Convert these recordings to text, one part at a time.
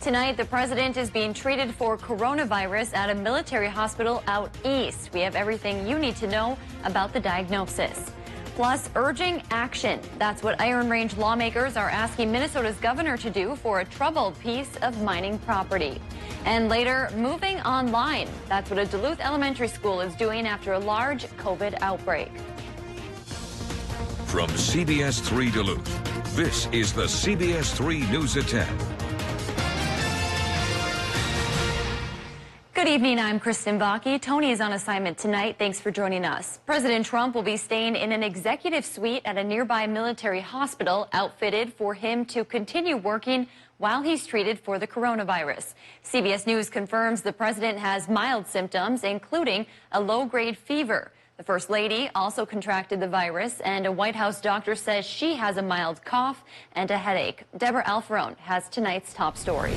Tonight, the president is being treated for coronavirus at a military hospital out east. We have everything you need to know about the diagnosis. Plus, urging action. That's what Iron Range lawmakers are asking Minnesota's governor to do for a troubled piece of mining property. And later, moving online. That's what a Duluth elementary school is doing after a large COVID outbreak. From CBS3 Duluth, this is the CBS3 News at 10. Good evening, I'm Kristen Bakke. Tony is on assignment tonight. Thanks for joining us. President Trump will be staying in an executive suite at a nearby military hospital outfitted for him to continue working while he's treated for the coronavirus. CBS News confirms the president has mild symptoms, including a low-grade fever. The First Lady also contracted the virus, and a White House doctor says she has a mild cough and a headache. Deborah Alfarone has tonight's top story.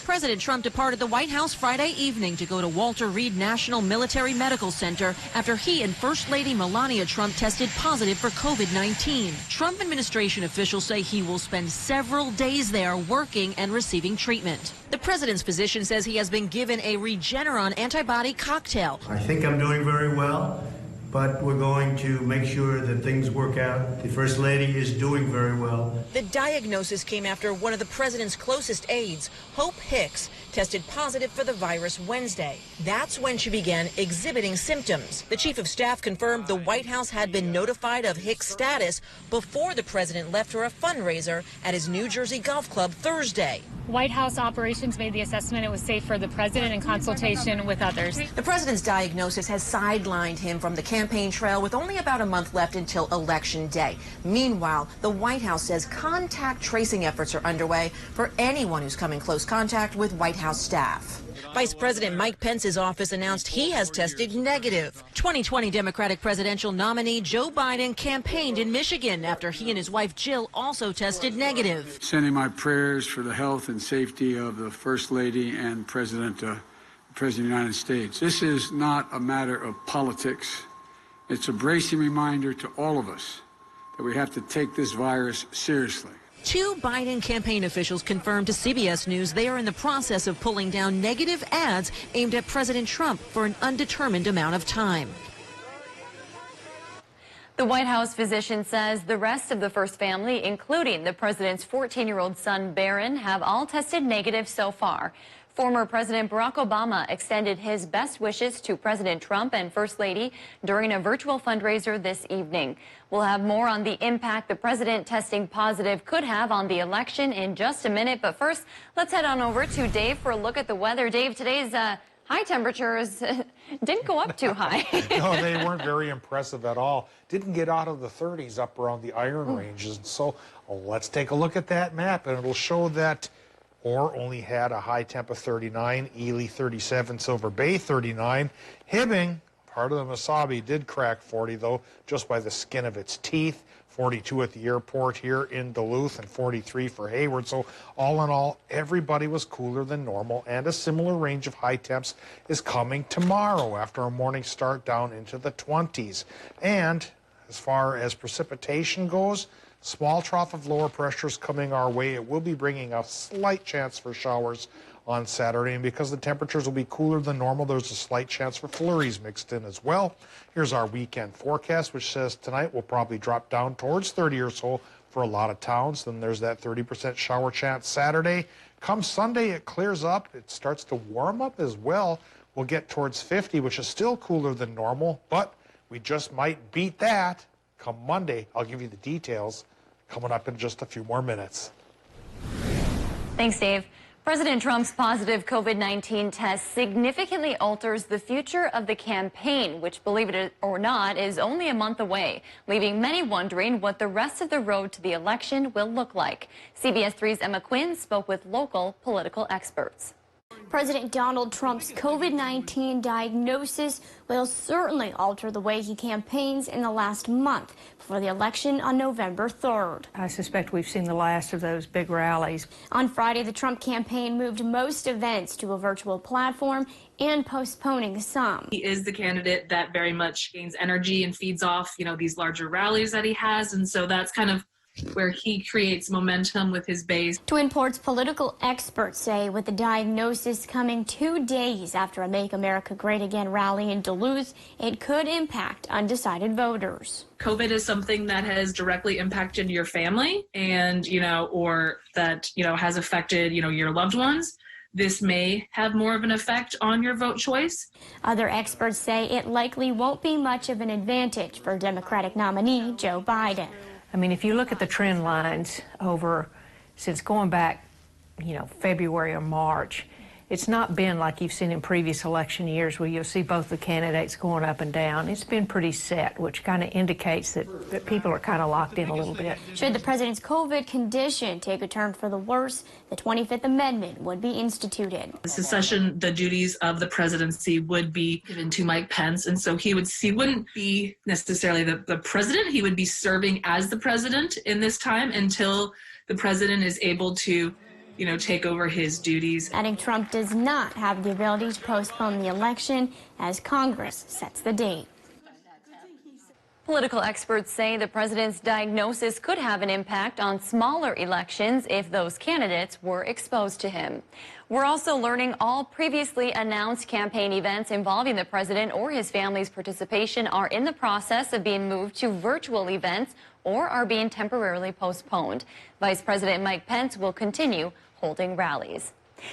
President Trump departed the White House Friday evening to go to Walter Reed National Military Medical Center after he and First Lady Melania Trump tested positive for COVID-19. Trump administration officials say he will spend several days there working and receiving treatment. The president's physician says he has been given a Regeneron antibody cocktail. I think I'm doing very well, but we're going to make sure that things work out. The First Lady is doing very well. The diagnosis came after one of the president's closest aides, Hope Hicks, tested positive for the virus Wednesday. That's when she began exhibiting symptoms. The chief of staff confirmed the White House had been notified of Hicks' status before the president left for a fundraiser at his New Jersey golf club Thursday. White House operations made the assessment it was safe for the president in consultation with others. The president's diagnosis has sidelined him from the campaign trail with only about a month left until Election Day. Meanwhile, the White House says contact tracing efforts are underway for anyone who's come in close contact with White House staff. Vice President Mike Pence's office announced he has tested negative. 2020 Democratic presidential nominee Joe Biden campaigned in Michigan after he and his wife Jill also tested negative. Sending my prayers for the health and safety of the First Lady and President of the United States. This is not a matter of politics. It's a bracing reminder to all of us that we have to take this virus seriously. Two Biden campaign officials confirmed to CBS News they are in the process of pulling down negative ads aimed at President Trump for an undetermined amount of time. The White House physician says the rest of the first family, including the president's 14-year-old son Barron, have all tested negative so far. Former President Barack Obama extended his best wishes to President Trump and First Lady during a virtual fundraiser this evening. We'll have more on the impact the president testing positive could have on the election in just a minute. But first, let's head on over to Dave for a look at the weather. Dave, today's high temperatures didn't go up too high. No, they weren't very impressive at all. Didn't get out of the 30s up around the Iron Ranges. So let's take a look at that map, and it'll show that Orr only had a high temp of 39, Ely 37, Silver Bay 39. Hibbing, part of the Mesabi, did crack 40, though, just by the skin of its teeth. 42 at the airport here in Duluth and 43 for Hayward. So all in all, everybody was cooler than normal, and a similar range of high temps is coming tomorrow after a morning start down into the 20s. And as far as precipitation goes, small trough of lower pressures coming our way. It will be bringing a slight chance for showers on Saturday, and because the temperatures will be cooler than normal, there's a slight chance for flurries mixed in as well. Here's our weekend forecast, which says tonight will probably drop down towards 30 or so for a lot of towns. Then there's that 30% shower chance Saturday. Come Sunday, it clears up. It starts to warm up as well. We'll get towards 50, which is still cooler than normal, but we just might beat that come Monday. I'll give you the details coming up in just a few more minutes. Thanks, Dave. President Trump's positive COVID-19 test significantly alters the future of the campaign, which, believe it or not, is only a month away, leaving many wondering what the rest of the road to the election will look like. CBS 3's Emma Quinn spoke with local political experts. President Donald Trump's COVID-19 diagnosis will certainly alter the way he campaigns in the last month before the election on November 3rd. I suspect we've seen the last of those big rallies. On Friday, the Trump campaign moved most events to a virtual platform and postponing some. He is the candidate that very much gains energy and feeds off, these larger rallies that he has. And so that's kind of where he creates momentum with his base. Twin Ports political experts say with the diagnosis coming 2 days after a Make America Great Again rally in Duluth, it could impact undecided voters. COVID is something that has directly impacted your family and, or that, has affected, your loved ones. This may have more of an effect on your vote choice. Other experts say it likely won't be much of an advantage for Democratic nominee Joe Biden. I mean, if you look at the trend lines since going back, February or March, it's not been like you've seen in previous election years where you'll see both the candidates going up and down. It's been pretty set, which kind of indicates that people are kind of locked in a little bit. Should the president's COVID condition take a turn for the worse, the 25th Amendment would be instituted. The secession, the duties of the presidency would be given to Mike Pence, and so he wouldn't be necessarily the president. He would be serving as the president in this time until the president is able to take over his duties. Adding Trump does not have the ability to postpone the election as Congress sets the date. Political experts say the president's diagnosis could have an impact on smaller elections if those candidates were exposed to him. We're also learning all previously announced campaign events involving the president or his family's participation are in the process of being moved to virtual events or are being temporarily postponed. Vice President Mike Pence will continue holding rallies.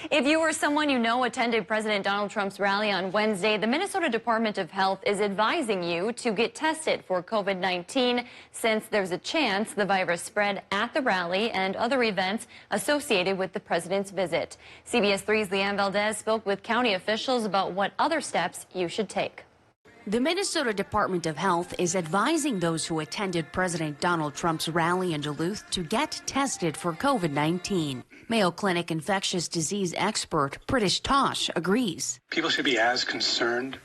If you or someone you know attended President Donald Trump's rally on Wednesday, the Minnesota Department of Health is advising you to get tested for COVID-19 since there's a chance the virus spread at the rally and other events associated with the president's visit. CBS 3's Leanne Valdez spoke with county officials about what other steps you should take. The Minnesota Department of Health is advising those who attended President Donald Trump's rally in Duluth to get tested for COVID-19. Mayo Clinic infectious disease expert Pritish Tosh agrees. People should be as concerned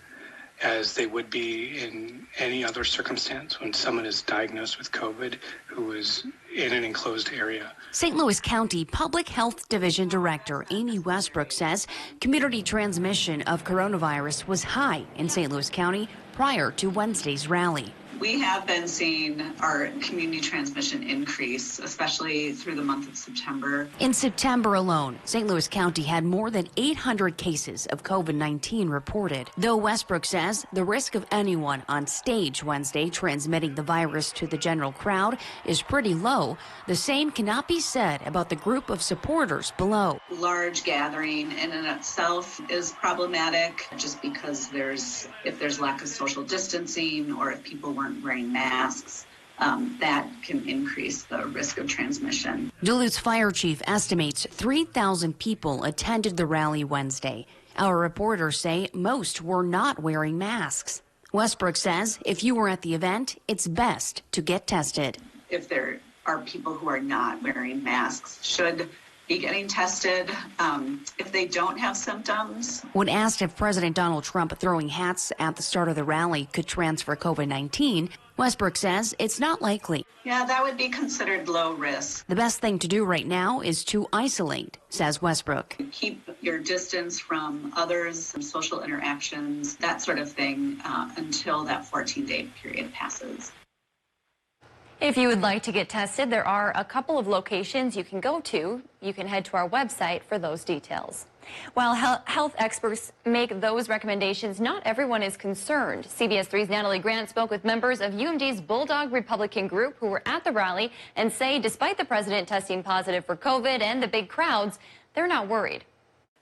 as they would be in any other circumstance when someone is diagnosed with COVID who is in an enclosed area. St. Louis County Public Health Division Director Amy Westbrook says community transmission of coronavirus was high in St. Louis County prior to Wednesday's rally. We have been seeing our community transmission increase, especially through the month of September. In September alone, St. Louis County had more than 800 cases of COVID-19 reported. Though Westbrook says the risk of anyone on stage Wednesday transmitting the virus to the general crowd is pretty low, the same cannot be said about the group of supporters below. Large gathering in and itself is problematic just because if there's lack of social distancing or if people weren't wearing masks, that can increase the risk of transmission. Duluth's fire chief estimates 3,000 people attended the rally Wednesday. Our reporters say most were not wearing masks. Westbrook says if you were at the event, it's best to get tested. If there are people who are not wearing masks, should be getting tested if they don't have symptoms. When asked if President Donald Trump throwing hats at the start of the rally could transfer COVID-19, Westbrook says it's not likely. Yeah, that would be considered low risk. The best thing to do right now is to isolate, says Westbrook. Keep your distance from others, social interactions, that sort of thing, until that 14-day period passes. If you would like to get tested, there are a couple of locations you can go to. You can head to our website for those details. While health experts make those recommendations, not everyone is concerned. CBS 3's Natalie Grant spoke with members of UMD's Bulldog Republican group who were at the rally and say despite the president testing positive for COVID and the big crowds, they're not worried.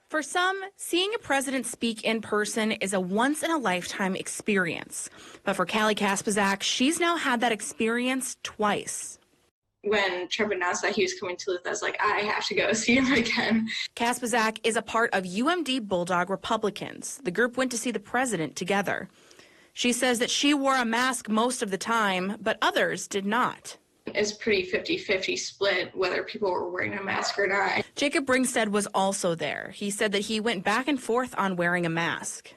For some, seeing a president speak in person is a once-in-a-lifetime experience. But for Callie Kaspazak, she's now had that experience twice. When Trump announced that he was coming to Duluth, I was like, I have to go see him again. Kaspazak is a part of UMD Bulldog Republicans. The group went to see the president together. She says that she wore a mask most of the time, but others did not. It's pretty 50-50 split whether people were wearing a mask or not. Jacob Bringstead was also there. He said that he went back and forth on wearing a mask.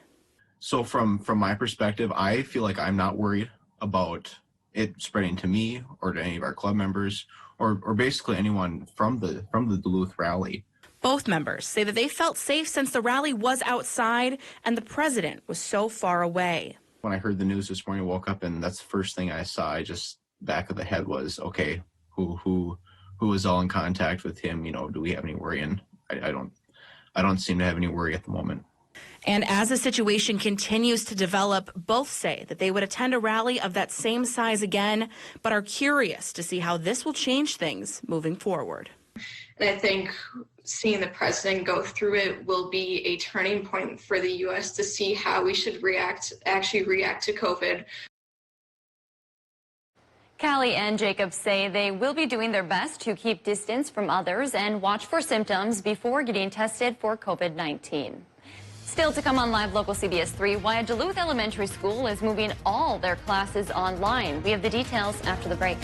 So from my perspective, I feel like I'm not worried about it spreading to me or to any of our club members or basically anyone from the Duluth rally. Both members say that they felt safe since the rally was outside and the president was so far away. When I heard the news this morning, I woke up and that's the first thing I saw. Back of the head was, okay, who was all in contact with him, do we have any worry? And I don't seem to have any worry at the moment. And as the situation continues to develop, both say that they would attend a rally of that same size again, but are curious to see how this will change things moving forward. And I think seeing the president go through it will be a turning point for the U.S. to see how we should actually react to COVID. Callie and Jacob say they will be doing their best to keep distance from others and watch for symptoms before getting tested for COVID-19. Still to come on Live Local CBS 3, why a Duluth elementary school is moving all their classes online. We have the details after the break.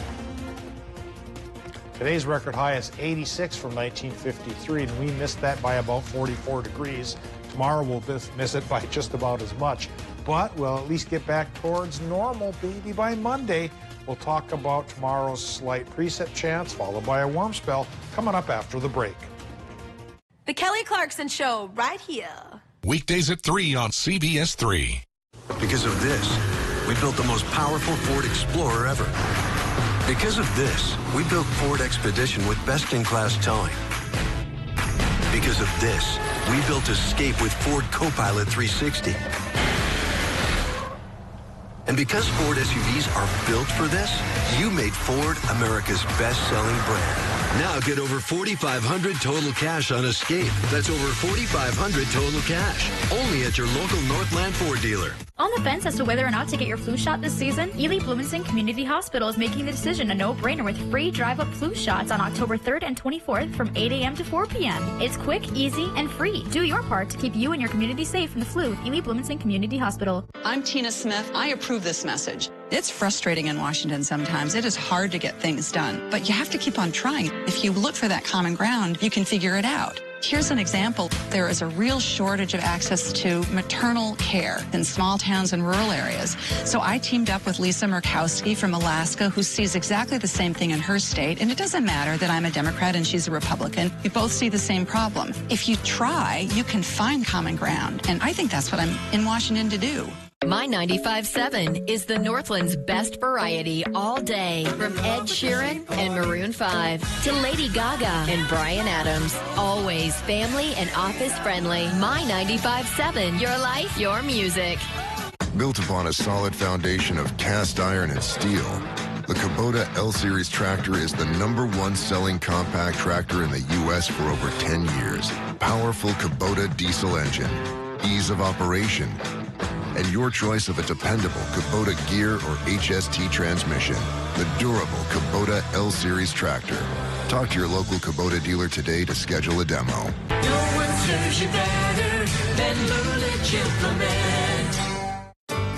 Today's record high is 86 from 1953, and we missed that by about 44 degrees. Tomorrow we'll miss it by just about as much, but we'll at least get back towards normal maybe by Monday. We'll talk about tomorrow's slight precip chance, followed by a warm spell, coming up after the break. The Kelly Clarkson Show, right here. Weekdays at 3 on CBS 3. Because of this, we built the most powerful Ford Explorer ever. Because of this, we built Ford Expedition with best-in-class towing. Because of this, we built Escape with Ford Copilot 360. And because Ford SUVs are built for this, you made Ford America's best-selling brand. Now get over $4,500 total cash on Escape. That's over $4,500 total cash. Only at your local Northland Ford dealer. On the fence as to whether or not to get your flu shot this season? Ely Bloomington Community Hospital is making the decision a no-brainer with free drive-up flu shots on October 3rd and 24th from 8 a.m. to 4 p.m. It's quick, easy, and free. Do your part to keep you and your community safe from the flu with Ely Bloomington Community Hospital. I'm Tina Smith. I approve this message. It's frustrating in Washington sometimes. It is hard to get things done, but you have to keep on trying. If you look for that common ground, you can figure it out. Here's an example. There is a real shortage of access to maternal care in small towns and rural areas. So I teamed up with Lisa Murkowski from Alaska, who sees exactly the same thing in her state. And it doesn't matter that I'm a Democrat and she's a Republican. We both see the same problem. If you try, you can find common ground. And I think that's what I'm in Washington to do. My 95.7 is the Northland's best variety all day. From Ed Sheeran and Maroon 5 to Lady Gaga and Bryan Adams. Always family and office friendly. My 95.7, your life, your music. Built upon a solid foundation of cast iron and steel, the Kubota L-Series tractor is the #1 selling compact tractor in the U.S. for over 10 years. Powerful Kubota diesel engine, ease of operation, and your choice of a dependable Kubota gear or HST transmission. The durable Kubota L-Series tractor. Talk to your local Kubota dealer today to schedule a demo. No one serves you better than Lulich Implement.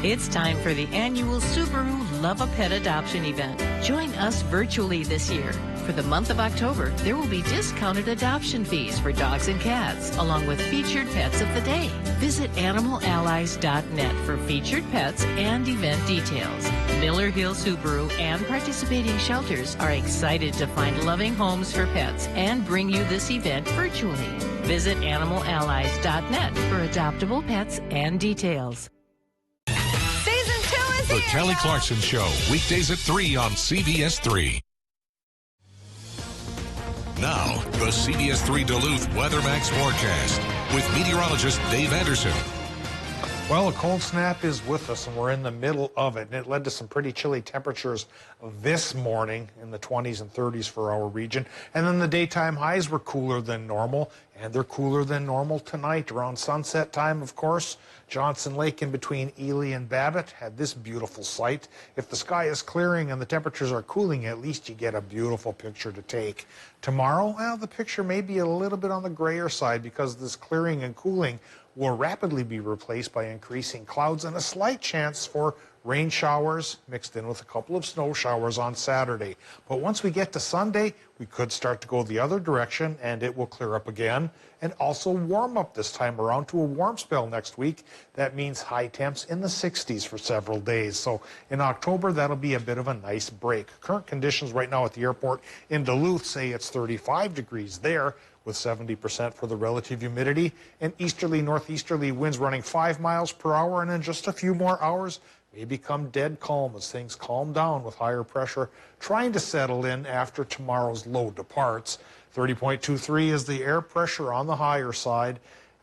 It's time for the annual Subaru Love a Pet adoption event. Join us virtually this year. For the month of October, there will be discounted adoption fees for dogs and cats, along with featured pets of the day. Visit animalallies.net for featured pets and event details. Miller Hill Subaru and participating shelters are excited to find loving homes for pets and bring you this event virtually. Visit animalallies.net for adoptable pets and details. Season 2 is The here. Kelly Clarkson Show, weekdays at 3 on CBS 3. Now, the CBS 3 Duluth WeatherMax forecast with meteorologist Dave Anderson. Well, a cold snap is with us, and we're in the middle of it. And it led to some pretty chilly temperatures this morning in the 20s and 30s for our region. And then the daytime highs were cooler than normal, and they're cooler than normal tonight. Around sunset time, of course, Johnson Lake in between Ely and Babbitt had this beautiful sight. If the sky is clearing and the temperatures are cooling, at least you get a beautiful picture to take. Tomorrow, well, the picture may be a little bit on the grayer side because this clearing and cooling will rapidly be replaced by increasing clouds and a slight chance for rain showers mixed in with a couple of snow showers on Saturday. But once we get to Sunday, we could start to go the other direction and it will clear up again and also warm up this time around to a warm spell next week. That means high temps in the 60s for several days. So in October, that'll be a bit of a nice break. Current conditions right now at the airport in Duluth say it's 35 degrees there, with 70% for the relative humidity, and easterly northeasterly winds running 5 miles per hour, and in just a few more hours, may become dead calm as things calm down with higher pressure trying to settle in after tomorrow's low departs. 30.23 is the air pressure on the higher side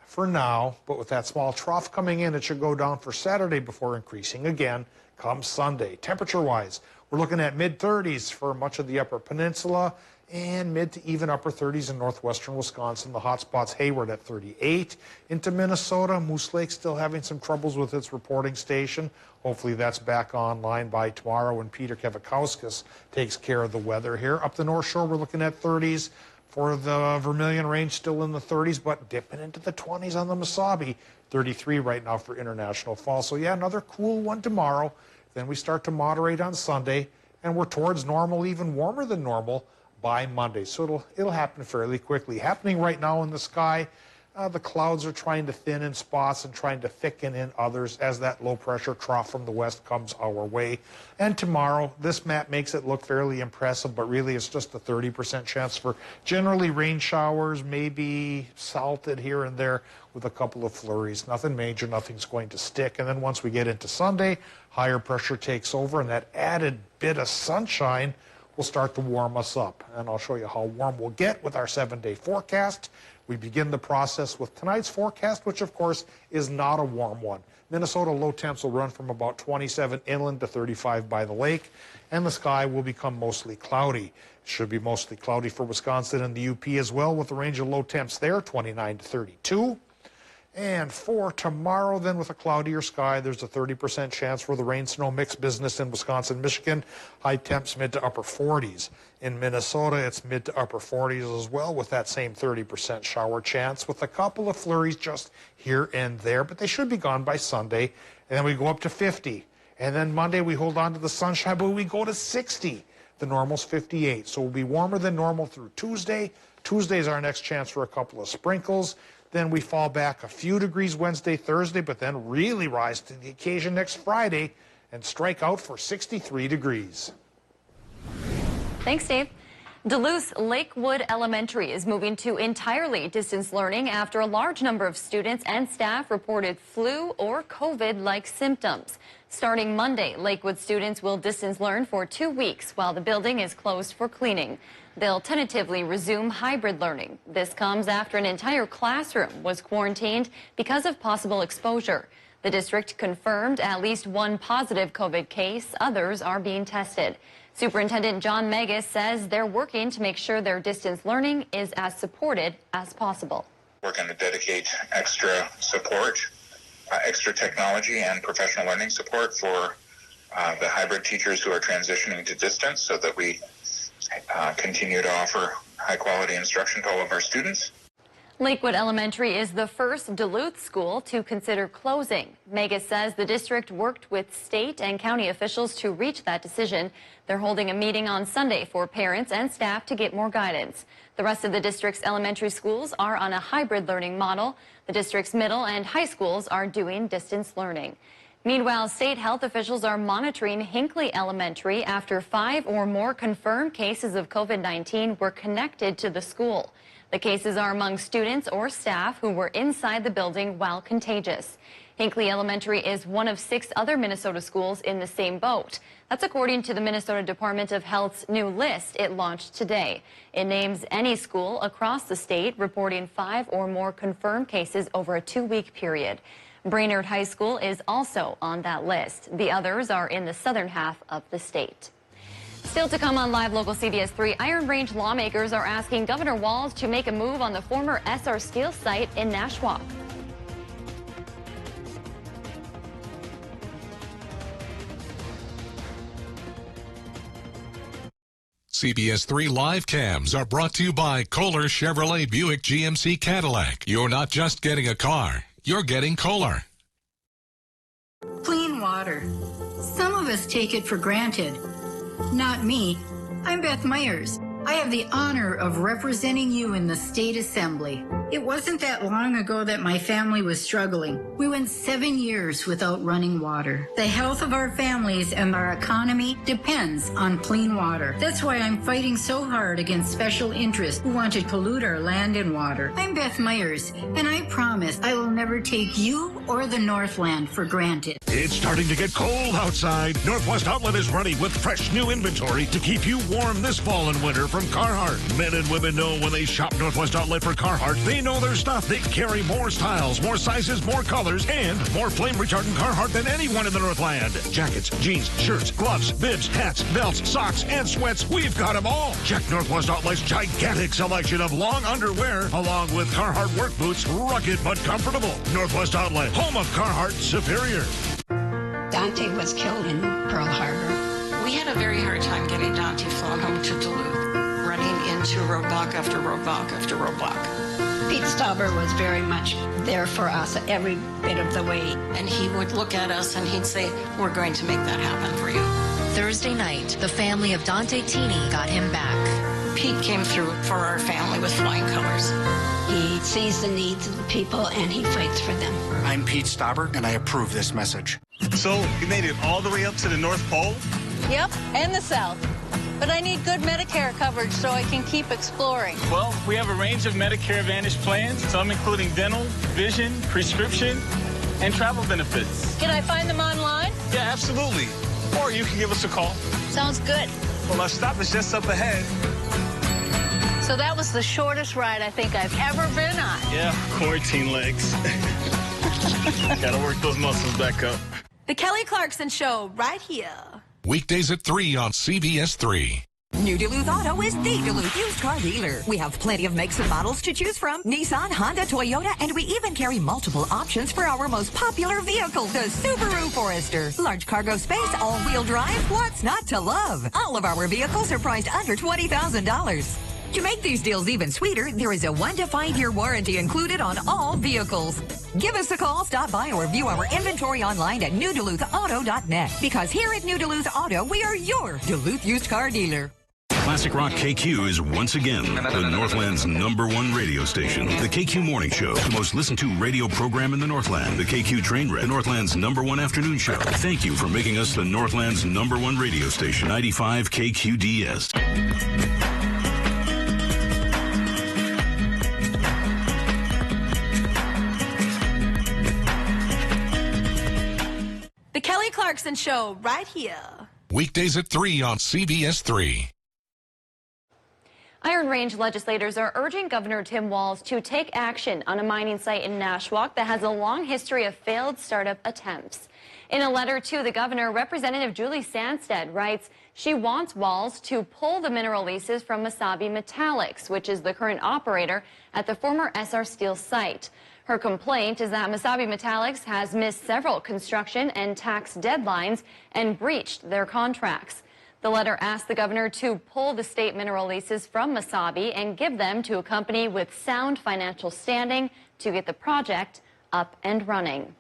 for now, but with that small trough coming in, it should go down for Saturday before increasing again come Sunday. Temperature-wise, we're looking at mid-30s for much of the Upper Peninsula and mid to even upper 30s in northwestern Wisconsin. The hot spot's Hayward at 38. Into Minnesota, Moose Lake still having some troubles with its reporting station. Hopefully that's back online by tomorrow when Peter Kevikauskas takes care of the weather here. Up the North Shore, we're looking at 30s. For the Vermilion Range, still in the 30s, but dipping into the 20s on the Mesabi. 33 right now for International Falls. So yeah, another cool one tomorrow. Then we start to moderate on Sunday, and we're towards normal, even warmer than normal by Monday. So it'll happen fairly quickly. Happening right now in the sky, the clouds are trying to thin in spots and trying to thicken in others as that low pressure trough from the west comes our way. And tomorrow, this map makes it look fairly impressive, but really it's just a 30% chance for generally rain showers, maybe salted here and there with a couple of flurries. Nothing major, nothing's going to stick. And then once we get into Sunday, higher pressure takes over and that added bit of sunshine will start to warm us up. And I'll show you how warm we'll get with our 7-day forecast. We begin the process with tonight's forecast, which of course is not a warm one. Minnesota low temps will run from about 27 inland to 35 by the lake, and the sky will become mostly cloudy. It should be mostly cloudy for Wisconsin and the UP as well, with a range of low temps there, 29 to 32. And for tomorrow, then, with a cloudier sky, there's a 30% chance for the rain-snow mix business in Wisconsin, Michigan. High temps mid to upper 40s. In Minnesota, it's mid to upper 40s as well, with that same 30% shower chance, with a couple of flurries just here and there, but they should be gone by Sunday. And then we go up to 50. And then Monday, we hold on to the sunshine, but we go to 60. The normal's 58. So we'll be warmer than normal through Tuesday. Tuesday's our next chance for a couple of sprinkles. Then we fall back a few degrees Wednesday, Thursday, but then really rise to the occasion next Friday and strike out for 63 degrees. Thanks, Dave. Duluth's Lakewood Elementary is moving to entirely distance learning after a large number of students and staff reported flu or COVID-like symptoms. Starting Monday, Lakewood students will distance learn for 2 weeks while the building is closed for cleaning. They'll tentatively resume hybrid learning. This comes after an entire classroom was quarantined because of possible exposure. The district confirmed at least one positive COVID case. Others are being tested. Superintendent John Megas says they're working to make sure their distance learning is as supported as possible. We're going to dedicate extra support, extra technology and professional learning support for the hybrid teachers who are transitioning to distance so that we continue to offer high-quality instruction to all of our students. Lakewood Elementary is the first Duluth school to consider closing. Megas says the district worked with state and county officials to reach that decision. They're holding a meeting on Sunday for parents and staff to get more guidance. The rest of the district's elementary schools are on a hybrid learning model. The district's middle and high schools are doing distance learning. Meanwhile, state health officials are monitoring Hinckley Elementary after 5 or more confirmed cases of COVID-19 were connected to the school. The cases are among students or staff who were inside the building while contagious. Hinckley Elementary is one of 6 other Minnesota schools in the same boat. That's according to the Minnesota Department of Health's new list it launched today. It names any school across the state reporting 5 or more confirmed cases over a 2-week period. Brainerd High School is also on that list. The others are in the southern half of the state. Still to come on Live Local CBS 3, Iron Range lawmakers are asking Governor Walz to make a move on the former SR Steel site in Nashwauk. CBS 3 live cams are brought to you by Kohler Chevrolet Buick GMC Cadillac. You're not just getting a car, you're getting Kohler. Clean water. Some of us take it for granted. Not me. I'm Beth Myers. I have the honor of representing you in the State Assembly. It wasn't that long ago that my family was struggling. We went 7 years without running water. The health of our families and our economy depends on clean water. That's why I'm fighting so hard against special interests who want to pollute our land and water. I'm Beth Myers, and I promise I will never take you or the Northland for granted. It's starting to get cold outside. Northwest Outlet is ready with fresh new inventory to keep you warm this fall and winter from Carhartt. Men and women know when they shop Northwest Outlet for Carhartt, they know their stuff. They carry more styles, more sizes, more colors, and more flame retardant Carhartt than anyone in the Northland. Jackets, jeans, shirts, gloves, bibs, hats, belts, socks, and sweats. We've got them all. Check Northwest Outlet's gigantic selection of long underwear, along with Carhartt work boots, rugged but comfortable. Northwest Outlet, home of Carhartt Superior. Dante was killed in Pearl Harbor. We had a very hard time getting Dante flown home to Duluth, running into roadblock after roadblock after roadblock. Pete Stauber was very much there for us every bit of the way. And he would look at us and he'd say, we're going to make that happen for you. Thursday night, the family of Dante Teeny got him back. Pete came through for our family with flying colors. He sees the needs of the people and he fights for them. I'm Pete Stauber and I approve this message. So you made it all the way up to the North Pole? Yep, and the South. But I need good Medicare coverage so I can keep exploring. Well, we have a range of Medicare Advantage plans, some including dental, vision, prescription, and travel benefits. Can I find them online? Yeah, absolutely. Or you can give us a call. Sounds good. Well, our stop is just up ahead. So that was the shortest ride I think I've ever been on. Yeah, quarantine legs. Gotta work those muscles back up. The Kelly Clarkson Show, right here. Weekdays at 3 on CBS3. New Duluth Auto is the Duluth used car dealer. We have plenty of makes and models to choose from. Nissan, Honda, Toyota, and we even carry multiple options for our most popular vehicle, the Subaru Forester. Large cargo space, all-wheel drive, what's not to love? All of our vehicles are priced under $20,000. To make these deals even sweeter, there is a 1 to 5 year warranty included on all vehicles. Give us a call, stop by, or view our inventory online at newduluthauto.net. Because here at New Duluth Auto, we are your Duluth used car dealer. Classic Rock KQ is once again the Northland's #1 radio station. The KQ Morning Show, the most listened to radio program in the Northland. The KQ Train Wreck, the Northland's #1 afternoon show. Thank you for making us the Northland's #1 radio station. 95 KQDS. The Kelly Clarkson Show, right here. Weekdays at 3 on CBS3. Iron Range legislators are urging Governor Tim Walz to take action on a mining site in Nashwauk that has a long history of failed startup attempts. In a letter to the governor, Representative Julie Sandstead writes she wants Walz to pull the mineral leases from Mesabi Metallics, which is the current operator at the former SR Steel site. Her complaint is that Mesabi Metallics has missed several construction and tax deadlines and breached their contracts. The letter asked the governor to pull the state mineral leases from Mesabi and give them to a company with sound financial standing to get the project up and running.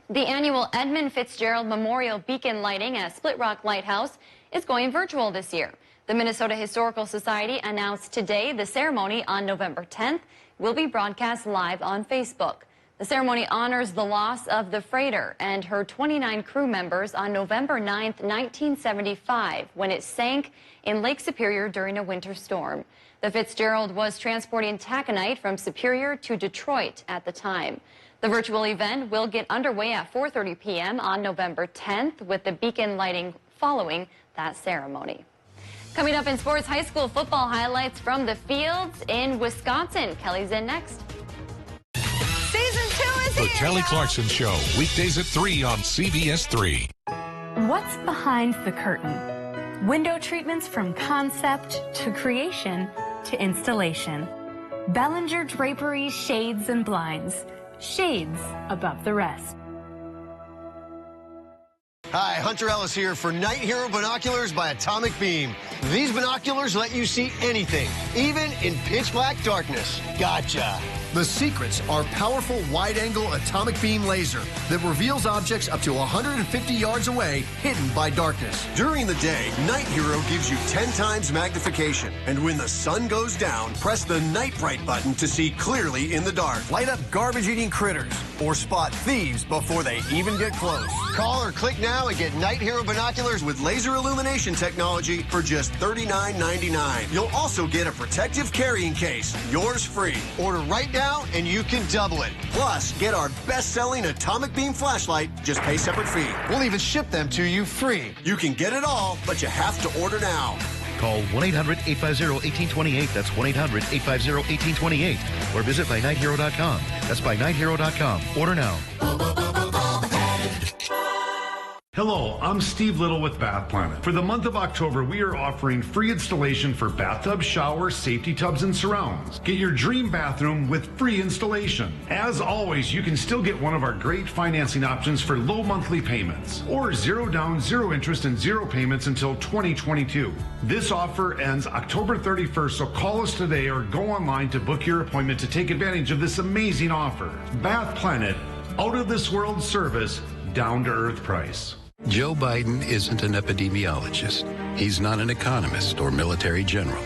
The annual Edmund Fitzgerald Memorial Beacon Lighting at Split Rock Lighthouse is going virtual this year. The Minnesota Historical Society announced today the ceremony on November 10th will be broadcast live on Facebook. The ceremony honors the loss of the freighter and her 29 crew members on November 9th, 1975, when it sank in Lake Superior during a winter storm. The Fitzgerald was transporting taconite from Superior to Detroit at the time. The virtual event will get underway at 4:30 p.m. on November 10th, with the beacon lighting following that ceremony. Coming up in sports, high school football highlights from the fields in Wisconsin. Kelly's in next. Season 2 is The here. Kelly Clarkson Show, weekdays at 3 on CBS3. What's behind the curtain? Window treatments from concept to creation to installation. Bellinger Drapery Shades and Blinds. Shades above the rest. Hi, Hunter Ellis here for Night Hero Binoculars by Atomic Beam. These binoculars let you see anything, even in pitch black darkness. Gotcha. The secrets are powerful wide-angle atomic beam laser that reveals objects up to 150 yards away, hidden by darkness. During the day, Night Hero gives you 10 times magnification. And when the sun goes down, press the Night Bright button to see clearly in the dark. Light up garbage-eating critters or spot thieves before they even get close. Call or click now and get Night Hero binoculars with laser illumination technology for just $39.99. You'll also get a protective carrying case, yours free. Order right now and you can double it. Plus, get our best-selling atomic beam flashlight, just pay separate fee. We'll even ship them to you free. You can get it all, but you have to order now. Call 1-800-850-1828. That's 1-800-850-1828. Or visit bynighthero.com. That's bynighthero.com. Order now. Hello, I'm Steve Little with Bath Planet. For the month of October, we are offering free installation for bathtub, shower, safety tubs, and surrounds. Get your dream bathroom with free installation. As always, you can still get one of our great financing options for low monthly payments, or 0 down, 0 interest, and 0 payments until 2022. This offer ends October 31st, so call us today or go online to book your appointment to take advantage of this amazing offer. Bath Planet, out of this world service, down to earth price. Joe Biden isn't an epidemiologist. He's not an economist or military general.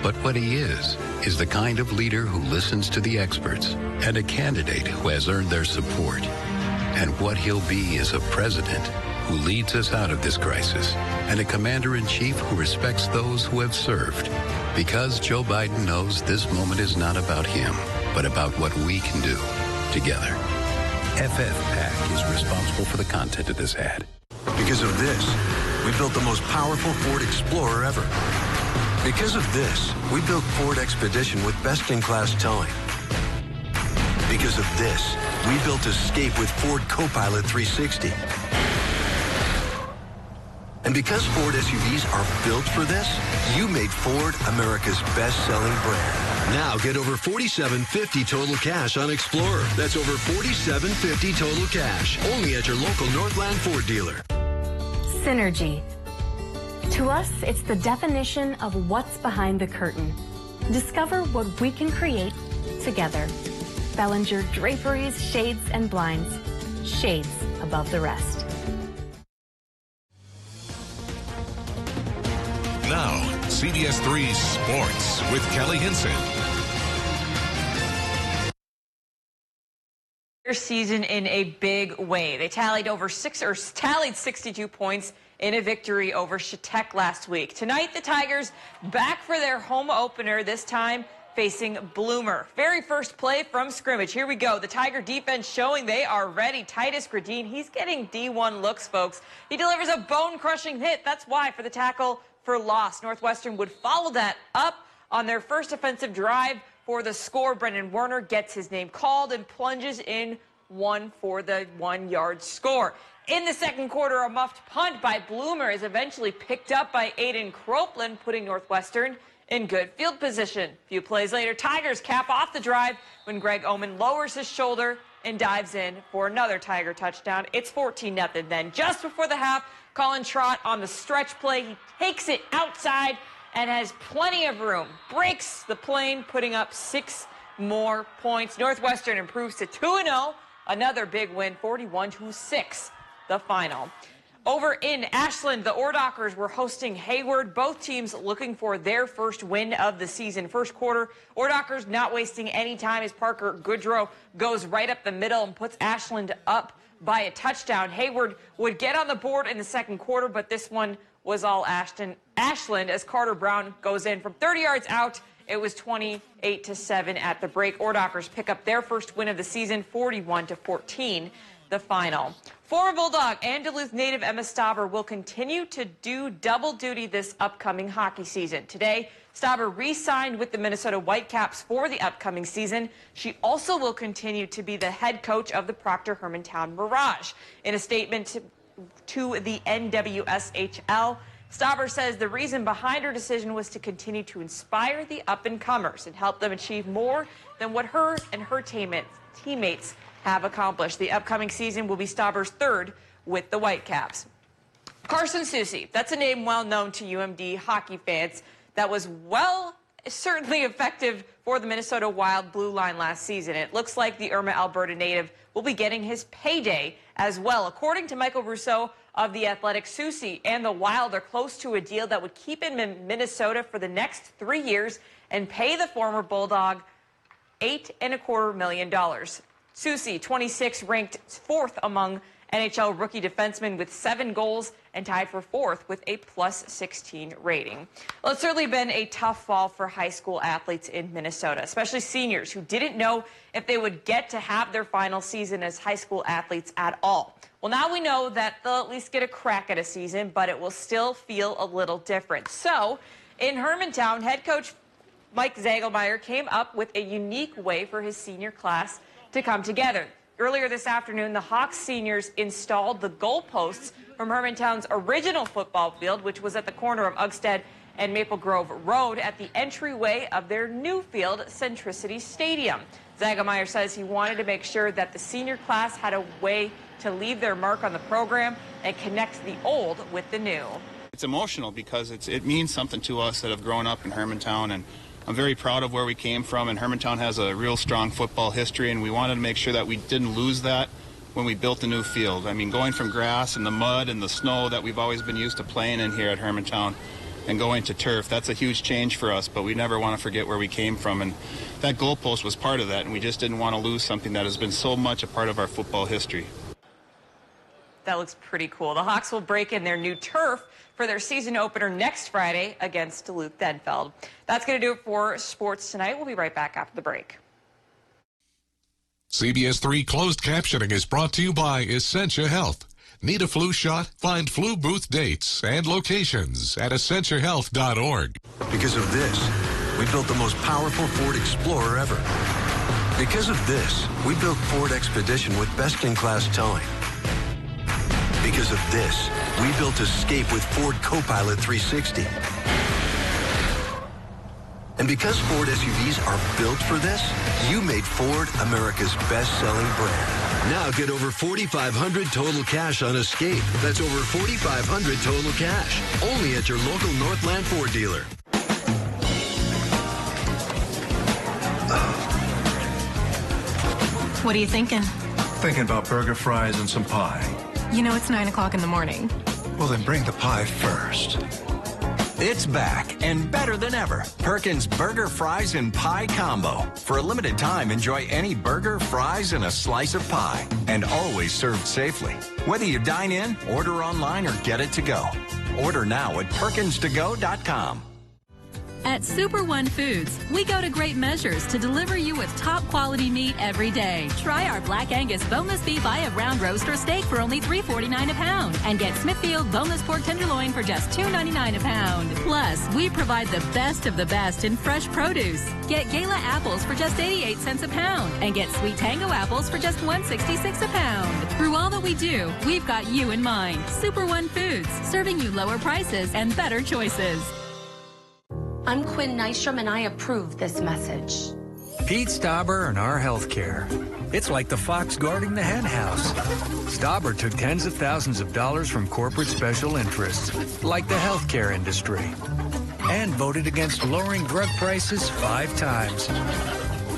But what he is the kind of leader who listens to the experts and a candidate who has earned their support. And what he'll be is a president who leads us out of this crisis and a commander-in-chief who respects those who have served. Because Joe Biden knows this moment is not about him, but about what we can do together. FFPAC is responsible for the content of this ad. Because of this, we built the most powerful Ford Explorer ever. Because of this, we built Ford Expedition with best-in-class towing. Because of this, we built Escape with Ford Copilot 360. And because Ford SUVs are built for this, you made Ford America's best-selling brand. Now get over $4,750 total cash on Explorer. That's over $4,750 total cash. Only at your local Northland Ford dealer. Synergy. To us, it's the definition of what's behind the curtain. Discover what we can create together. Bellinger Draperies, Shades, and Blinds. Shades above the rest. Now, CBS3 Sports with Kelly Hinson. Season in a big way. They tallied 62 points in a victory over Shatek last week. Tonight, the Tigers back for their home opener, this time facing Bloomer. Very first play from scrimmage. Here we go. The Tiger defense showing they are ready. Titus Gradine, he's getting D1 looks, folks. He delivers a bone-crushing hit. That's why for the tackle for loss. Northwestern would follow that up on their first offensive drive for the score. Brendan Werner gets his name called and plunges in one for the 1-yard score. In the second quarter, a muffed punt by Bloomer is eventually picked up by Aiden Cropeland, putting Northwestern in good field position. A few plays later, Tigers cap off the drive when Greg Oman lowers his shoulder and dives in for another Tiger touchdown. It's 14-0 then. Just before the half, Colin Trott on the stretch play. He takes it outside and has plenty of room. Breaks the plane, putting up 6 more points. Northwestern improves to 2-0. Another big win, 41-6, the final. Over in Ashland, the Ordockers were hosting Hayward. Both teams looking for their first win of the season. First quarter, Ordockers not wasting any time as Parker Goodrow goes right up the middle and puts Ashland up by a touchdown. Hayward would get on the board in the second quarter, but this one was all Ashland as Carter Brown goes in from 30 yards out. It was 28-7 at the break. Ordockers pick up their first win of the season, 41-14, the final. Former Bulldog and Duluth native Emma Stauber will continue to do double duty this upcoming hockey season. Today, Stauber re-signed with the Minnesota Whitecaps for the upcoming season. She also will continue to be the head coach of the Proctor Hermantown Mirage. In a statement to the NWSHL, Stauber says the reason behind her decision was to continue to inspire the up-and-comers and help them achieve more than what her and her teammates have accomplished. The upcoming season will be Stauber's third with the Whitecaps. Carson Soucy, that's a name well known to UMD hockey fans. That was well certainly effective for the Minnesota Wild blue line last season. It looks like the Irma, Alberta native will be getting his payday as well. According to Michael Rousseau of The Athletic, Susie and the Wild are close to a deal that would keep him in Minnesota for the next 3 years and pay the former Bulldog $8.25 million. Susie, 26, ranked 4th among NHL rookie defensemen with 7 goals and tied for 4th with a +16 rating. Well, it's certainly been a tough fall for high school athletes in Minnesota, especially seniors who didn't know if they would get to have their final season as high school athletes at all. Well, now we know that they'll at least get a crack at a season, but it will still feel a little different. So, in Hermantown, head coach Mike Zagelmeyer came up with a unique way for his senior class to come together. Earlier this afternoon, the Hawks seniors installed the goalposts from Hermantown's original football field, which was at the corner of Uggstead and Maple Grove Road, at the entryway of their new field, Centricity Stadium. Zagelmeyer says he wanted to make sure that the senior class had a way to leave their mark on the program and connect the old with the new. It's emotional because it means something to us that have grown up in Hermantown, and I'm very proud of where we came from, and Hermantown has a real strong football history, and we wanted to make sure that we didn't lose that when we built the new field. I mean, going from grass and the mud and the snow that we've always been used to playing in here at Hermantown and going to turf, that's a huge change for us, but we never want to forget where we came from, and that goalpost was part of that, and we just didn't want to lose something that has been so much a part of our football history. That looks pretty cool. The Hawks will break in their new turf for their season opener next Friday against Duluth Denfeld. That's going to do it for sports tonight. We'll be right back after the break. CBS3 closed captioning is brought to you by Essentia Health. Need a flu shot? Find flu booth dates and locations at essentiahealth.org. Because of this, we built the most powerful Ford Explorer ever. Because of this, we built Ford Expedition with best-in-class towing. Because of this, we built Escape with Ford Copilot 360. And because Ford SUVs are built for this, you made Ford America's best-selling brand. Now get over $4,500 total cash on Escape. That's over $4,500 total cash. Only at your local Northland Ford dealer. What are you thinking? Thinking about burger, fries, and some pie. You know it's 9 o'clock in the morning. Well, then bring the pie first. It's back and better than ever. Perkins Burger, Fries, and Pie Combo. For a limited time, enjoy any burger, fries, and a slice of pie. And always served safely. Whether you dine in, order online, or get it to go. Order now at perkinstogo.com. At Super One Foods, we go to great measures to deliver you with top quality meat every day. Try our Black Angus boneless beef Aya round roast or steak for only $3.49 a pound. And get Smithfield boneless pork tenderloin for just $2.99 a pound. Plus, we provide the best of the best in fresh produce. Get Gala apples for just 88 cents a pound. And get Sweet Tango apples for just $1.66 a pound. Through all that we do, we've got you in mind. Super One Foods, serving you lower prices and better choices. I'm Quinn Nystrom, and I approve this message. Pete Stauber and our healthcare. It's like the fox guarding the hen house. Stauber took tens of thousands of dollars from corporate special interests, like the healthcare industry, and voted against lowering drug prices 5 times.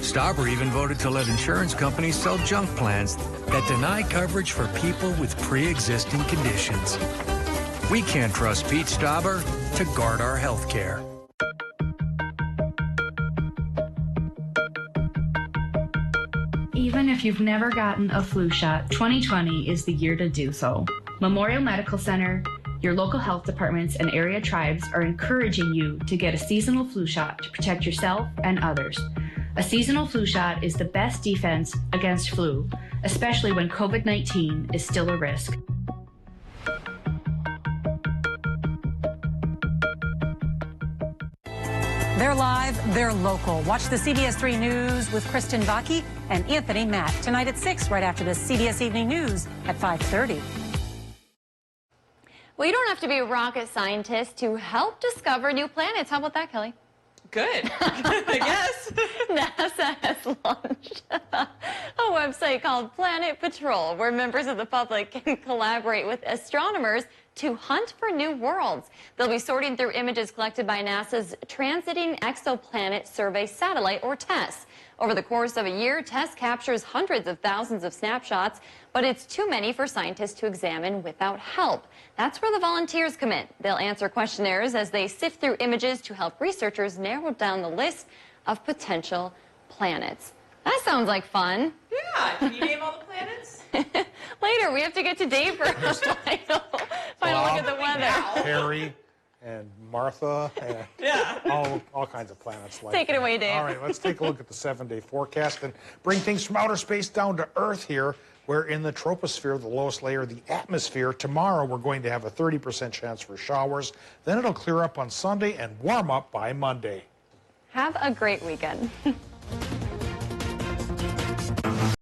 Stauber even voted to let insurance companies sell junk plans that deny coverage for people with pre-existing conditions. We can't trust Pete Stauber to guard our healthcare. Even if you've never gotten a flu shot, 2020 is the year to do so. Memorial Medical Center, your local health departments, and area tribes are encouraging you to get a seasonal flu shot to protect yourself and others. A seasonal flu shot is the best defense against flu, especially when COVID-19 is still a risk. They're live, they're local. Watch the CBS3 News with Kristen Vaki and Anthony Matt tonight at 6, right after the CBS Evening News at 5:30. Well, you don't have to be a rocket scientist to help discover new planets. How about that, Kelly? Good. I guess. NASA has launched a website website called Planet Patrol, where members of the public can collaborate with astronomers to hunt for new worlds. They'll be sorting through images collected by NASA's Transiting Exoplanet Survey Satellite, or TESS. Over the course of a year, TESS captures hundreds of thousands of snapshots, but it's too many for scientists to examine without help. That's where the volunteers come in. They'll answer questionnaires as they sift through images to help researchers narrow down the list of potential planets. That sounds like fun. Yeah, can you name all the planets? Later, we have to get to Dave for a final look at the weather. Harry and Martha and all kinds of planets. Like Take it away, Dave. All right, let's take a look at the 7-day forecast and bring things from outer space down to Earth here. We're in the troposphere, the lowest layer of the atmosphere. Tomorrow, we're going to have a 30% chance for showers. Then it'll clear up on Sunday and warm up by Monday. Have a great weekend.